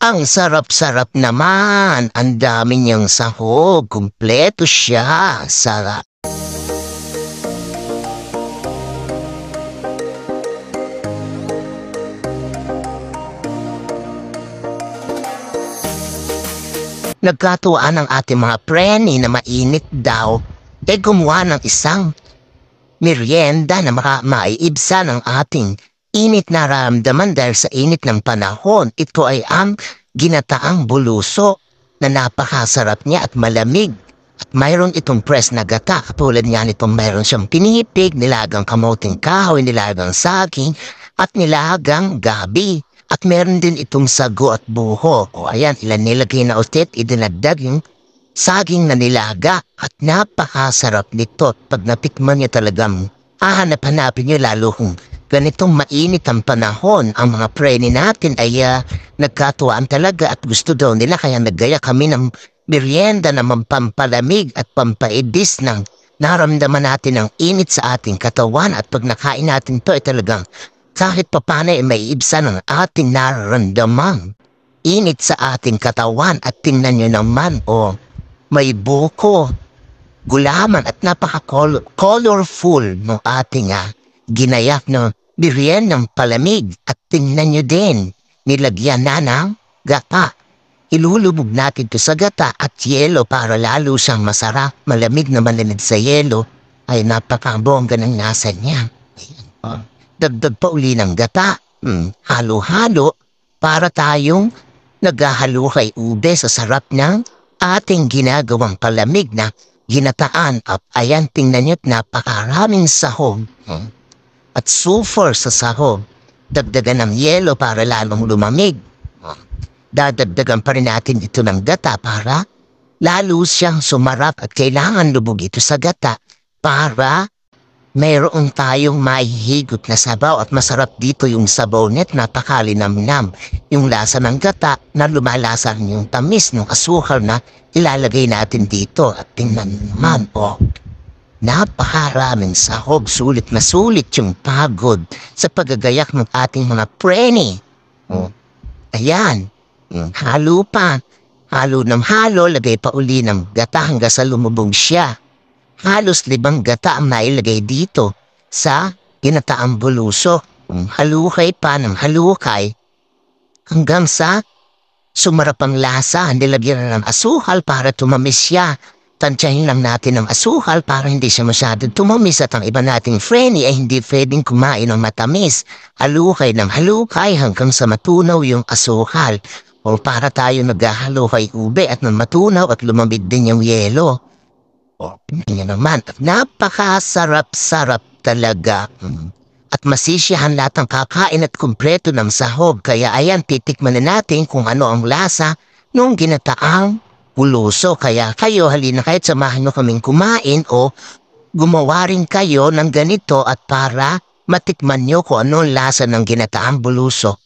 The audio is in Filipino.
Ang sarap-sarap naman. Ang dami niyang sahog. Kumpleto siya. Sarap. Nagkatuwaan ang ating mga preni na mainit daw. Gumawa ng isang merienda na maiibsa ng ating init na ramdaman dahil sa init ng panahon. Ito ay ang ginataang buluso na napakasarap niya at malamig. At mayroon itong press na gata. Katulad niya nitong mayroon siyang pinipig, nilagang kamoting kahoy, nilagang saging, at nilagang gabi. At meron din itong sago at buho. O ayan, ilan nilagay na ulit, idinagdag yung saging na nilaga. At napakasarap nito. At pag natikman niya talagang hahanap-hanapin niyo lalo kung ganitong mainit ang panahon. Ang mga preni natin ay nagkatuwaan talaga at gusto daw nila. Kaya naggaya kami ng merienda na pampalamig at pampaidis ng naramdaman natin ang init sa ating katawan. At pag nakain natin to ay talagang kahit papano ay may ibsa ng ating nararamdaman. Init sa ating katawan at tingnan nyo naman may buko, gulaman at napaka-colorful ng ating ginayak na meriendang palamig. At tingnan nyo din, nilagyan na ng gata. Ilulubog natin ito sa gata at yelo para lalo siyang masarap. Malamig na malamig sa yelo ay napakabongga ng nasa niya. Dagdag pa uli ng gata. Halo-halo para tayong naghahalo kay ube sa sarap ng ating ginagawang palamig na ginataan. At ayan, tingnan nyo't napakaraming sahog at sulfur sa sahog. Dagdagan ng yelo para lalong lumamig. Dadagdagan pa rin natin ito ng gata para lalo siyang sumarap. At kailangan lubog ito sa gata para mayroon tayong mahihigot na sabaw. At masarap dito yung sabaw net, napakalinamnam. Yung lasa ng gata na lumalasan yung tamis ng asukal na ilalagay natin dito. At tingnan naman napakaraming sahog. Sulit na sulit yung pagod sa paggagayak ng ating mga preni. Ayan, halo pa. Halo ng halo, lagay pa uli ng gata hanggang sa lumubog siya. Halos 5 gata ang nailagay dito sa ginataang buluso. Halukay pa ng halukay hanggang sa sumarap ang lasa. Nilagyan na ng asukal para tumamis siya. Tansyahin lang natin ang asukal para hindi siya masyadong tumamis. At ang iba nating freni ay hindi pwedeng kumain ng matamis. Halukay ng halukay hanggang sa matunaw yung asukal. O para tayo naghahalo kay ube at nang matunaw at lumamig din yung yelo. Tingnan naman, napakasarap-sarap talaga. At masisiyahan lahat ng kakain at kumpleto ng sahog. Kaya ayan, titikman na natin kung ano ang lasa nung ginataang buluso. Kaya kayo, halina kahit samahan nyo kaming kumain o gumawa rin kayo ng ganito at para matikman nyo kung ano ang lasa ng ginataang buluso.